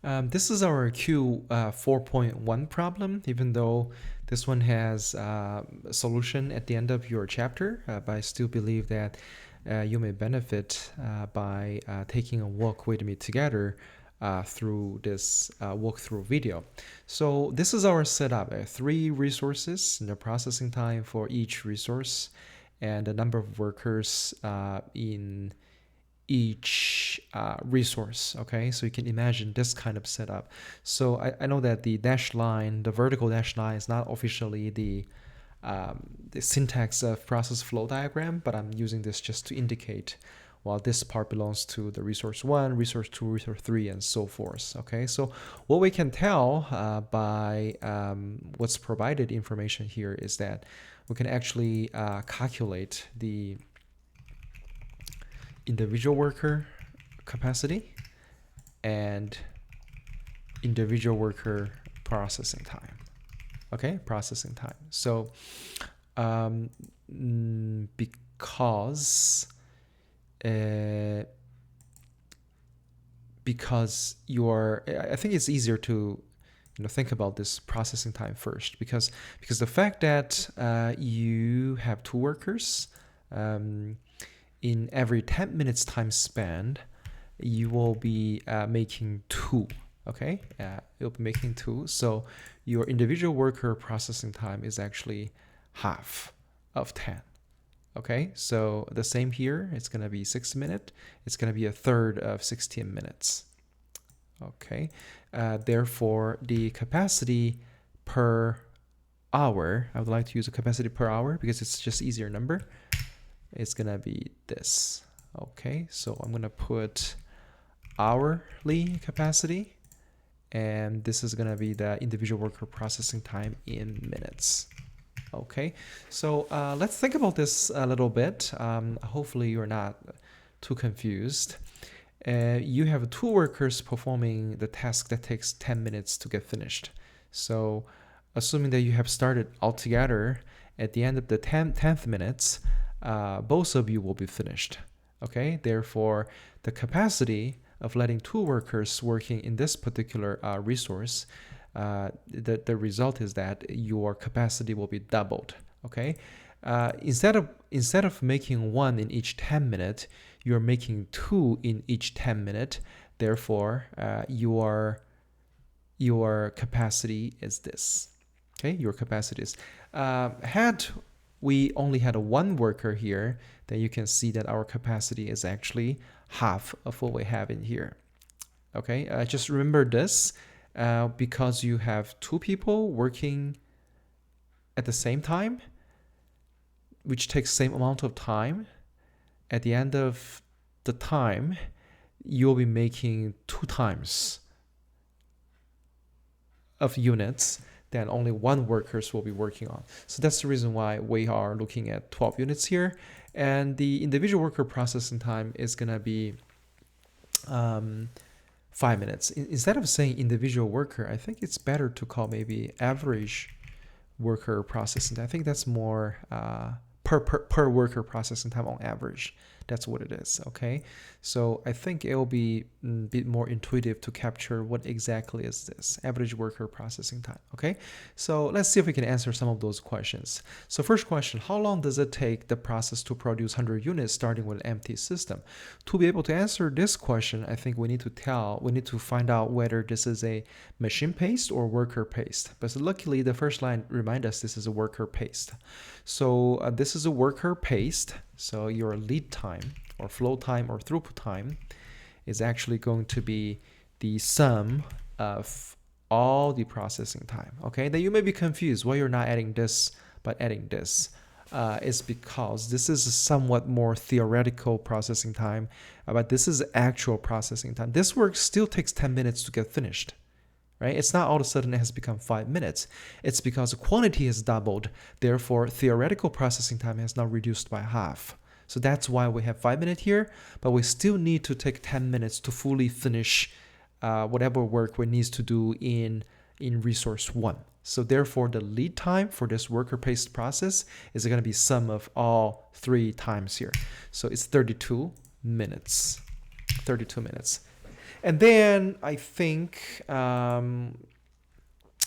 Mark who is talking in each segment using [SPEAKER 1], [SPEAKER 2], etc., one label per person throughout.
[SPEAKER 1] This is our Q4.1 problem, even though this one has a solution at the end of your chapter, but I still believe that you may benefit by taking a walk with me together through this walkthrough video. So this is our setup, 3 resources, processing time for each resource, and the number of workers in each resource. Okay, so you can imagine this kind of setup. So I know that the dashed line, the vertical dashed line, is not officially the syntax of process flow diagram, but I'm using this just to indicate, well, this part belongs to the resource 1, resource 2, resource 3, and so forth. Okay, so what we can tell by what's provided information here is that we can actually calculate the individual worker capacity and individual worker processing time. Okay, processing time. So because you're, I think it's easier to think about this processing time first, because the fact that you have 2 workers, in every 10 minutes time span, you will be making 2. Okay, you'll be making 2. So your individual worker processing time is actually half of 10. Okay, so the same here. It's going to be 6 minutes. It's going to be a third of 16 minutes. Okay, therefore the capacity per hour, I would like to use a capacity per hour because it's just easier number. It's gonna be this. Okay, so I'm gonna put hourly capacity, and this is gonna be the individual worker processing time in minutes. Okay, so let's think about this a little bit. Hopefully you're not too confused. You have 2 workers performing the task that takes 10 minutes to get finished. So assuming that you have started altogether at the end of the 10th minutes, both of you will be finished. Okay, therefore the capacity of letting 2 workers working in this particular resource, the result is that your capacity will be doubled. Okay, instead of making 1 in each 10 minutes, you're making 2 in each 10 minutes. Therefore your capacity is this. Okay, your capacity is had we only had 1 worker here, then you can see that our capacity is actually half of what we have in here. Okay, just remember this, because you have 2 people working at the same time, which takes same amount of time. At the end of the time, you'll be making 2 times of units than only 1 workers will be working on. So that's the reason why we are looking at 12 units here. And the individual worker processing time is going to be 5 minutes. Instead of saying individual worker, I think it's better to call maybe average worker processing time. I think that's more per worker processing time on average. That's what it is. Okay, so I think it will be a bit more intuitive to capture what exactly is this average worker processing time. Okay, so let's see if we can answer some of those questions. So first question, how long does it take the process to produce 100 units starting with an empty system? To be able to answer this question, I think we need to find out whether this is a machine paced or worker paced. But luckily the first line reminds us this is a worker paced. So this is a worker paced. So your lead time or flow time or throughput time is actually going to be the sum of all the processing time. Okay, then you may be confused why you're not adding this but adding this. It's because this is a somewhat more theoretical processing time, but this is actual processing time. This work still takes 10 minutes to get finished. Right? It's not all of a sudden it has become 5 minutes. It's because the quantity has doubled. Therefore, theoretical processing time has now reduced by half. So that's why we have 5 minutes here, but we still need to take 10 minutes to fully finish whatever work we need to do in resource 1. So therefore, the lead time for this worker-paced process is going to be sum of all 3 times here. So it's 32 minutes. 32 minutes. And then I think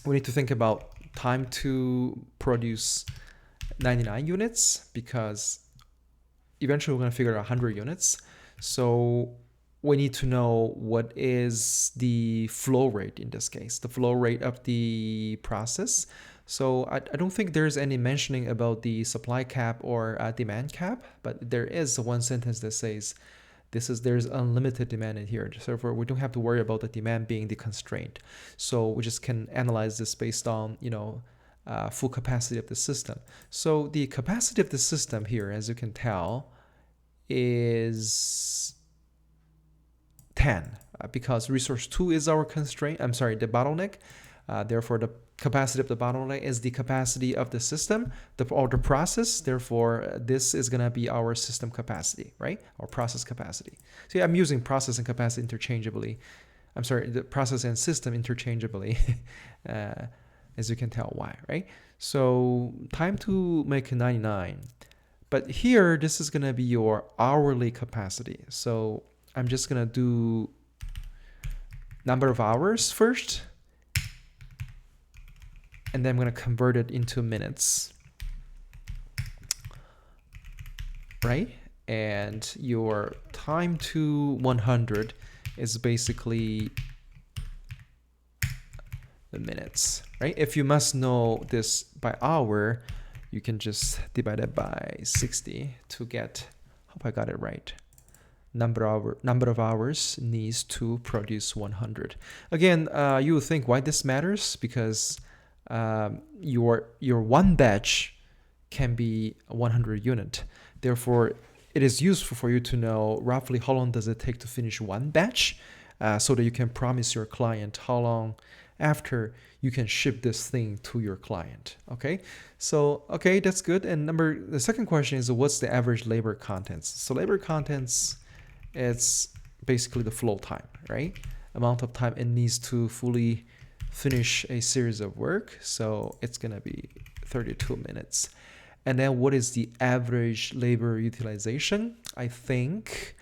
[SPEAKER 1] we need to think about time to produce 99 units, because eventually we're going to figure out 100 units. So we need to know what is the flow rate in this case, the flow rate of the process. So I don't think there's any mentioning about the supply cap or demand cap, but there is one sentence that says there's unlimited demand in here. So therefore, we don't have to worry about the demand being the constraint. So we just can analyze this based on, full capacity of the system. So the capacity of the system here, as you can tell, is 10 because resource 2 is our constraint. I'm sorry, the bottleneck. Therefore, the capacity of the bottleneck is the capacity of the system or the process. Therefore, this is going to be our system capacity, right? Or process capacity. See, I'm using process and capacity interchangeably. I'm sorry, the process and system interchangeably, as you can tell why, right? So time to make 99. But here, this is going to be your hourly capacity. So I'm just going to do number of hours first. And then I'm going to convert it into minutes. Right? And your time to 100 is basically the minutes, right? If you must know this by hour, you can just divide it by 60 to get, hope I got it right, number of hours needs to produce 100. Again, you would think why this matters, because your one batch can be 100 unit. Therefore, it is useful for you to know roughly how long does it take to finish one batch, so that you can promise your client how long after you can ship this thing to your client. Okay, so okay, that's good. And the second question is, what's the average labor contents? So labor contents, it's basically the flow time, right? Amount of time it needs to fully finish a series of work. So it's gonna be 32 minutes. And then what is the average labor utilization? I think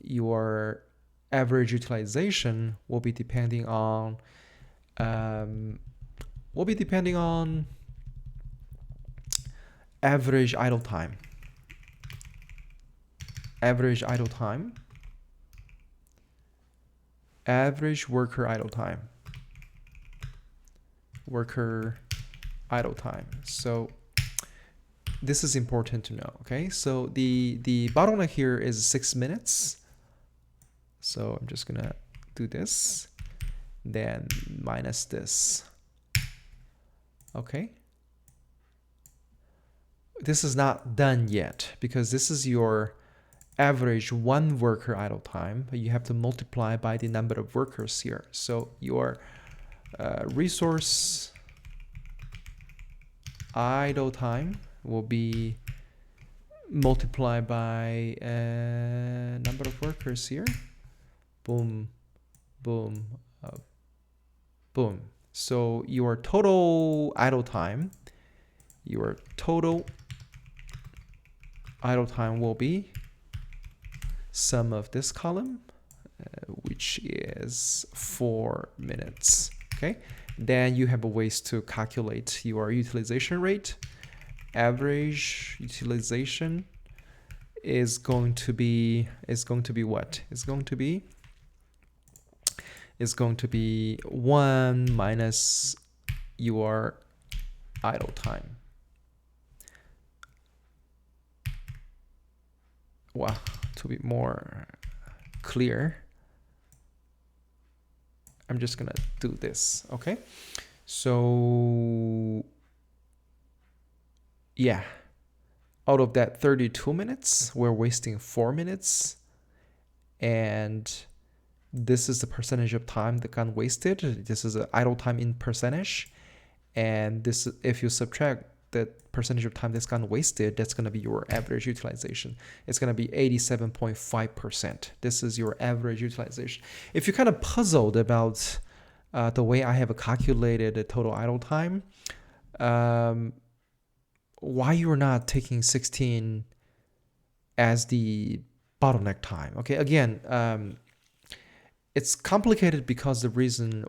[SPEAKER 1] your average utilization will be depending on average idle time. Average idle time. Average worker idle time. Worker idle time. So this is important to know. Okay, so the bottleneck here is 6 minutes. So I'm just gonna do this, then minus this. Okay, this is not done yet because this is your average one worker idle time, but you have to multiply by the number of workers here. So your resource idle time will be multiplied by number of workers here. Boom, boom, boom. So your total idle time will be sum of this column, which is 4 minutes. Okay, then you have ways to calculate your utilization rate. Average utilization is going to be what? It's going to be 1 minus your idle time. Well, to be more clear, I'm just gonna do this. Okay, so yeah, out of that 32 minutes, we're wasting 4 minutes, and this is the percentage of time that got wasted. This is idle time in percentage, and this, if you subtract the percentage of time that's gone wasted, that's going to be your average utilization. It's going to be 87.5%. This is your average utilization. If you're kind of puzzled about the way I have calculated the total idle time, why you're not taking 16 as the bottleneck time? Okay, again, it's complicated because the reason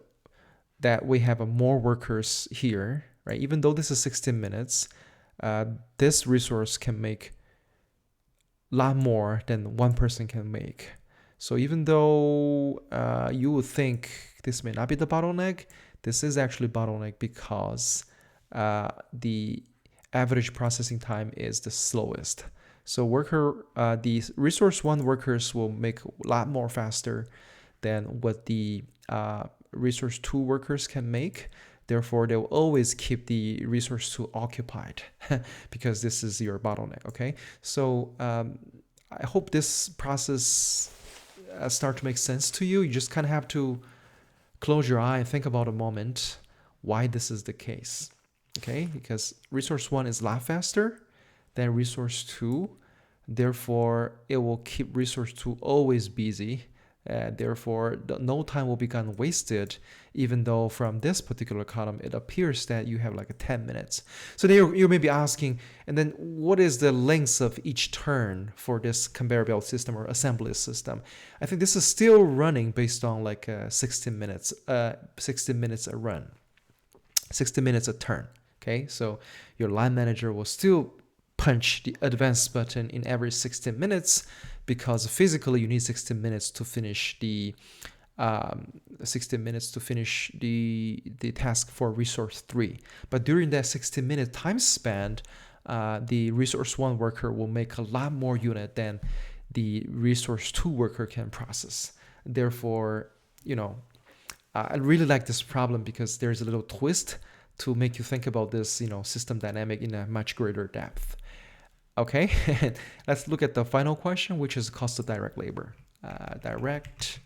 [SPEAKER 1] that we have more workers here, right? Even though this is 16 minutes, this resource can make a lot more than one person can make. So even though you would think this may not be the bottleneck, this is actually bottleneck because the average processing time is the slowest. So the resource one workers will make a lot more faster than what the resource two workers can make. Therefore, they will always keep the resource two occupied because this is your bottleneck. Okay, so I hope this process start to make sense to you. You just kind of have to close your eye and think about a moment why this is the case. Okay, because resource one is a lot faster than resource two. Therefore, it will keep resource two always busy. Therefore, no time will become wasted, even though from this particular column, it appears that you have like a 10 minutes. So then you may be asking, and then what is the length of each turn for this conveyor belt system or assembly system? I think this is still running based on like 16 minutes a run, 60 minutes a turn. Okay, so your line manager will still punch the advanced button in every 16 minutes because physically you need 16 minutes to finish the 16 minutes to finish the task for resource 3. But during that 16-minute time span, the resource 1 worker will make a lot more unit than the resource 2 worker can process. Therefore, I really like this problem because there's a little twist to make you think about this, system dynamic in a much greater depth. Okay, let's look at the final question, which is cost of direct labor. Direct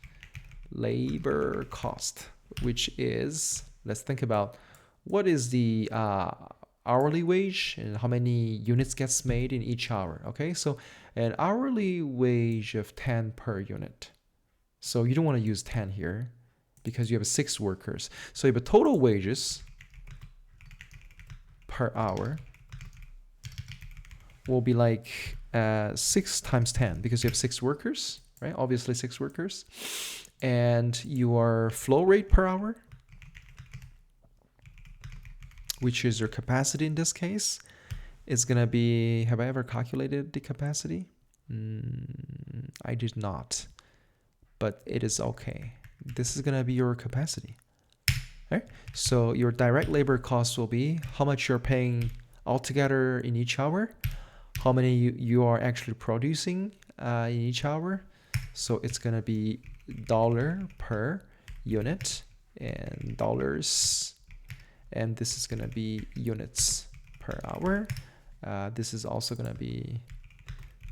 [SPEAKER 1] labor cost, which is, let's think about what is the hourly wage and how many units gets made in each hour. Okay, so an hourly wage of 10 per unit. So you don't want to use 10 here because you have 6 workers. So you have a total wages per hour will be like 6 times 10 because you have 6 workers, right? Obviously 6 workers. And your flow rate per hour, which is your capacity in this case, is going to be, have I ever calculated the capacity? I did not, but it is okay. This is going to be your capacity. Right? So your direct labor cost will be how much you're paying altogether in each hour, how many you are actually producing in each hour. So it's going to be dollar per unit and dollars, and this is going to be units per hour. This is also going to be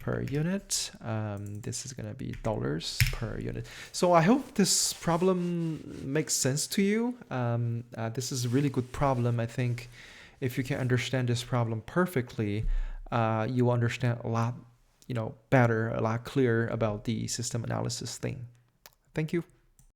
[SPEAKER 1] per unit. This is going to be dollars per unit. So I hope this problem makes sense to you. This is a really good problem. I think if you can understand this problem perfectly, you will understand a lot, better, a lot clearer about the system analysis thing. Thank you.